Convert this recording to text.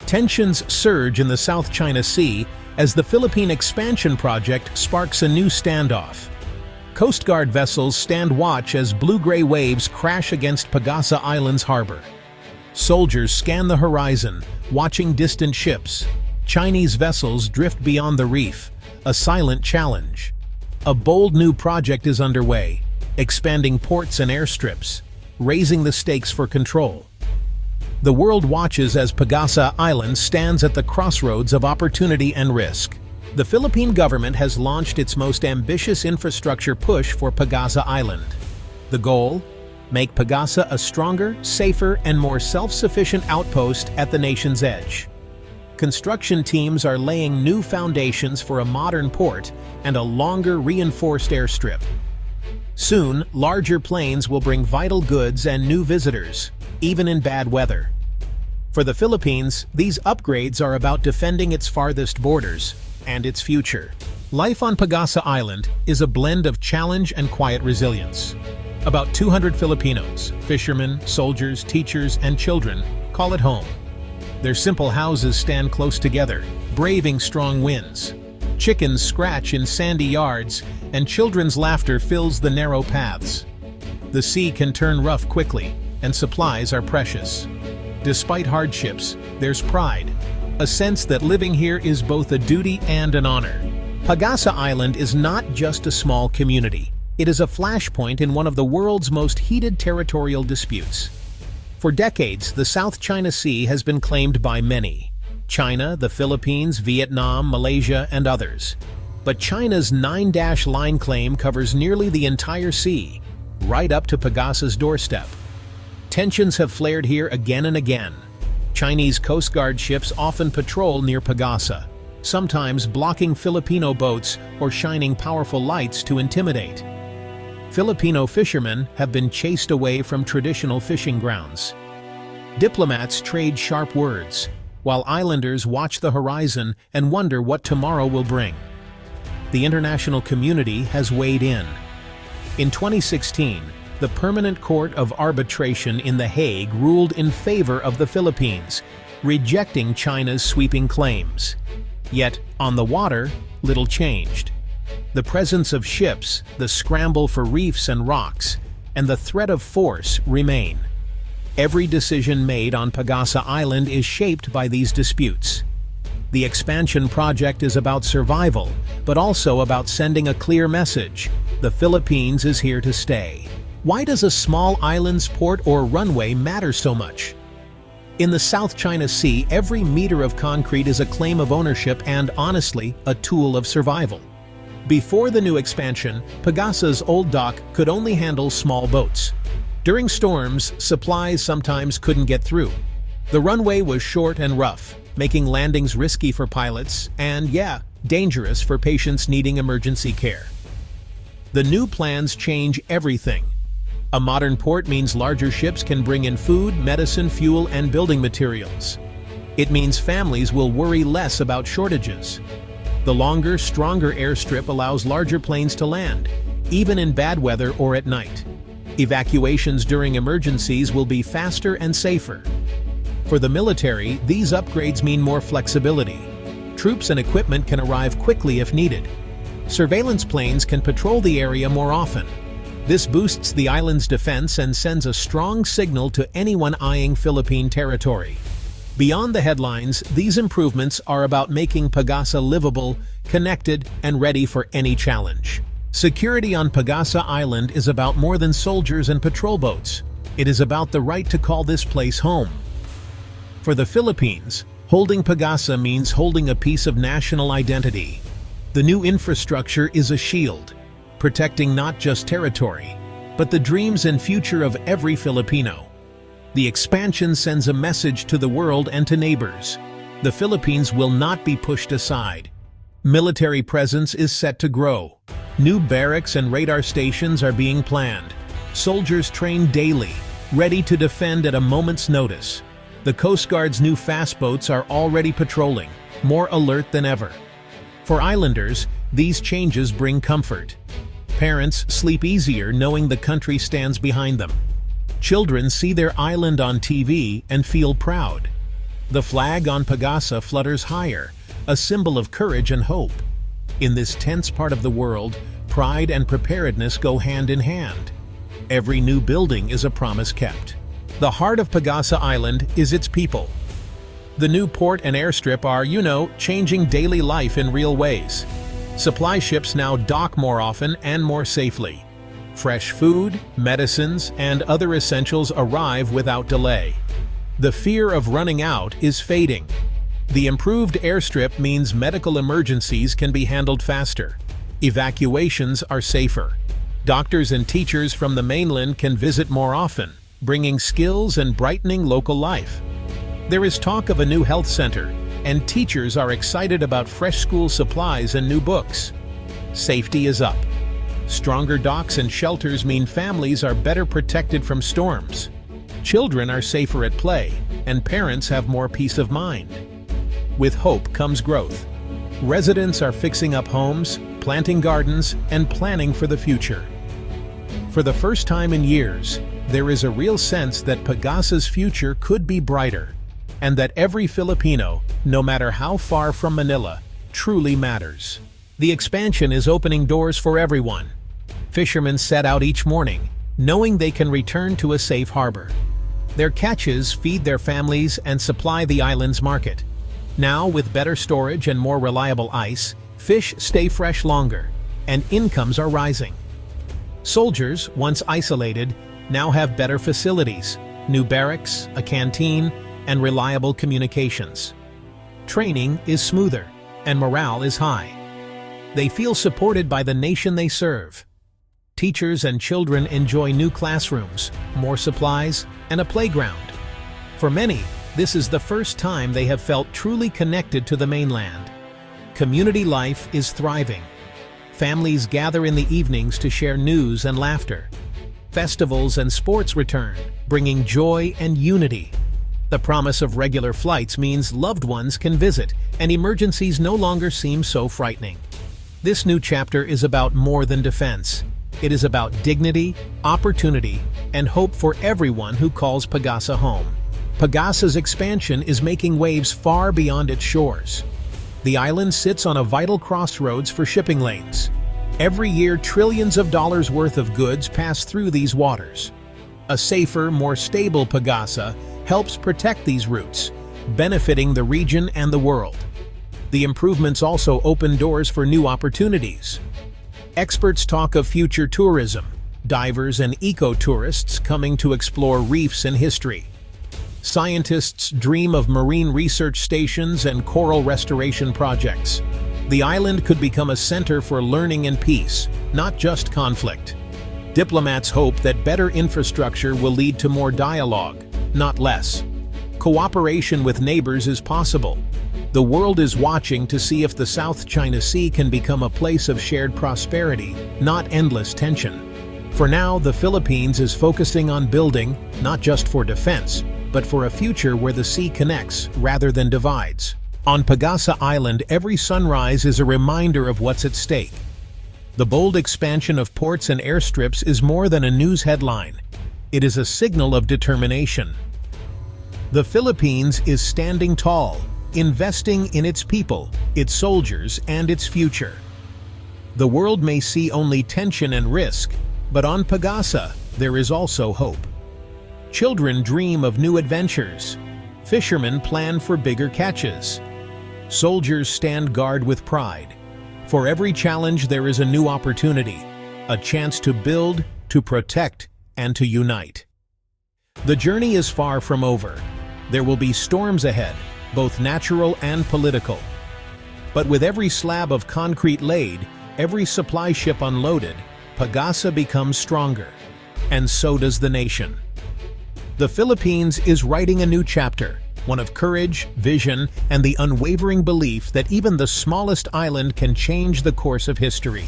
Tensions surge in the South China Sea as the Philippine expansion project sparks a new standoff. Coast Guard vessels stand watch as blue-gray waves crash against Pagasa Island's harbor. Soldiers scan the horizon, watching distant ships. Chinese vessels drift beyond the reef, a silent challenge. A bold new project is underway, expanding ports and airstrips, raising the stakes for control. The world watches as Pagasa Island stands at the crossroads of opportunity and risk. The Philippine government has launched its most ambitious infrastructure push for Pagasa Island. The goal? Make Pagasa a stronger, safer, and more self-sufficient outpost at the nation's edge. Construction teams are laying new foundations for a modern port and a longer reinforced airstrip. Soon, larger planes will bring vital goods and new visitors, even in bad weather. For the Philippines, these upgrades are about defending its farthest borders and its future. Life on Pagasa Island is a blend of challenge and quiet resilience. About 200 Filipinos, fishermen, soldiers, teachers, and children call it home. Their simple houses stand close together, braving strong winds. Chickens scratch in sandy yards, and children's laughter fills the narrow paths. The sea can turn rough quickly, and supplies are precious. Despite hardships, there's pride, a sense that living here is both a duty and an honor. Pagasa Island is not just a small community. It is a flashpoint in one of the world's most heated territorial disputes. For decades, the South China Sea has been claimed by many: China, the Philippines, Vietnam, Malaysia, and others. But China's 9-line claim covers nearly the entire sea, right up to Pagasa's doorstep. Tensions have flared here again and again. Chinese Coast Guard ships often patrol near Pagasa, sometimes blocking Filipino boats or shining powerful lights to intimidate. Filipino fishermen have been chased away from traditional fishing grounds. Diplomats trade sharp words, while islanders watch the horizon and wonder what tomorrow will bring. The international community has weighed in. In 2016, the Permanent Court of Arbitration in The Hague ruled in favor of the Philippines, rejecting China's sweeping claims. Yet, on the water, little changed. The presence of ships, the scramble for reefs and rocks, and the threat of force remain. Every decision made on Pagasa Island is shaped by these disputes. The expansion project is about survival, but also about sending a clear message: the Philippines is here to stay. Why does a small island's port or runway matter so much? In the South China Sea, every meter of concrete is a claim of ownership and, honestly, a tool of survival. Before the new expansion, Pagasa's old dock could only handle small boats. During storms, supplies sometimes couldn't get through. The runway was short and rough, making landings risky for pilots and, dangerous for patients needing emergency care. The new plans change everything. A modern port means larger ships can bring in food, medicine, fuel, and building materials. It means families will worry less about shortages. The longer, stronger airstrip allows larger planes to land, even in bad weather or at night. Evacuations during emergencies will be faster and safer. For the military, these upgrades mean more flexibility. Troops and equipment can arrive quickly if needed. Surveillance planes can patrol the area more often. This boosts the island's defense and sends a strong signal to anyone eyeing Philippine territory. Beyond the headlines, these improvements are about making Pagasa livable, connected, and ready for any challenge. Security on Pagasa Island is about more than soldiers and patrol boats. It is about the right to call this place home. For the Philippines, holding Pagasa means holding a piece of national identity. The new infrastructure is a shield, protecting not just territory, but the dreams and future of every Filipino. The expansion sends a message to the world and to neighbors. The Philippines will not be pushed aside. Military presence is set to grow. New barracks and radar stations are being planned. Soldiers train daily, ready to defend at a moment's notice. The Coast Guard's new fast boats are already patrolling, more alert than ever. For islanders, these changes bring comfort. Parents sleep easier knowing the country stands behind them. Children see their island on TV and feel proud. The flag on Pagasa flutters higher, a symbol of courage and hope. In this tense part of the world, pride and preparedness go hand in hand. Every new building is a promise kept. The heart of Pagasa Island is its people. The new port and airstrip are, changing daily life in real ways. Supply ships now dock more often and more safely. Fresh food, medicines, and other essentials arrive without delay. The fear of running out is fading. The improved airstrip means medical emergencies can be handled faster. Evacuations are safer. Doctors and teachers from the mainland can visit more often, bringing skills and brightening local life. There is talk of a new health center, and teachers are excited about fresh school supplies and new books. Safety is up. Stronger docks and shelters mean families are better protected from storms. Children are safer at play, and parents have more peace of mind. With hope comes growth. Residents are fixing up homes, planting gardens, and planning for the future. For the first time in years, there is a real sense that Pagasa's future could be brighter, and that every Filipino, no matter how far from Manila, truly matters. The expansion is opening doors for everyone. Fishermen set out each morning, knowing they can return to a safe harbor. Their catches feed their families and supply the island's market. Now, with better storage and more reliable ice, fish stay fresh longer, and incomes are rising. Soldiers, once isolated, now have better facilities, new barracks, a canteen, and reliable communications. Training is smoother, and morale is high. They feel supported by the nation they serve. Teachers and children enjoy new classrooms, more supplies, and a playground. For many, this is the first time they have felt truly connected to the mainland. Community life is thriving. Families gather in the evenings to share news and laughter. Festivals and sports return, bringing joy and unity. The promise of regular flights means loved ones can visit, and emergencies no longer seem so frightening. This new chapter is about more than defense. It is about dignity, opportunity, and hope for everyone who calls Pagasa home. Pagasa's expansion is making waves far beyond its shores. The island sits on a vital crossroads for shipping lanes. Every year, trillions of dollars worth of goods pass through these waters. A safer, more stable Pagasa helps protect these routes, benefiting the region and the world. The improvements also open doors for new opportunities. Experts talk of future tourism, divers and eco-tourists coming to explore reefs and history. Scientists dream of marine research stations and coral restoration projects. The island could become a center for learning and peace, not just conflict. Diplomats hope that better infrastructure will lead to more dialogue, not less. Cooperation with neighbors is possible. The world is watching to see if the South China Sea can become a place of shared prosperity, not endless tension. For now, the Philippines is focusing on building, not just for defense, but for a future where the sea connects rather than divides. On Pagasa Island, every sunrise is a reminder of what's at stake. The bold expansion of ports and airstrips is more than a news headline. It is a signal of determination. The Philippines is standing tall, investing in its people, its soldiers, and its future. The world may see only tension and risk, but on Pagasa, there is also hope. Children dream of new adventures. Fishermen plan for bigger catches. Soldiers stand guard with pride. For every challenge, there is a new opportunity, a chance to build, to protect, and to unite. The journey is far from over. There will be storms ahead, both natural and political. But with every slab of concrete laid, every supply ship unloaded, Pagasa becomes stronger. And so does the nation. The Philippines is writing a new chapter, one of courage, vision, and the unwavering belief that even the smallest island can change the course of history.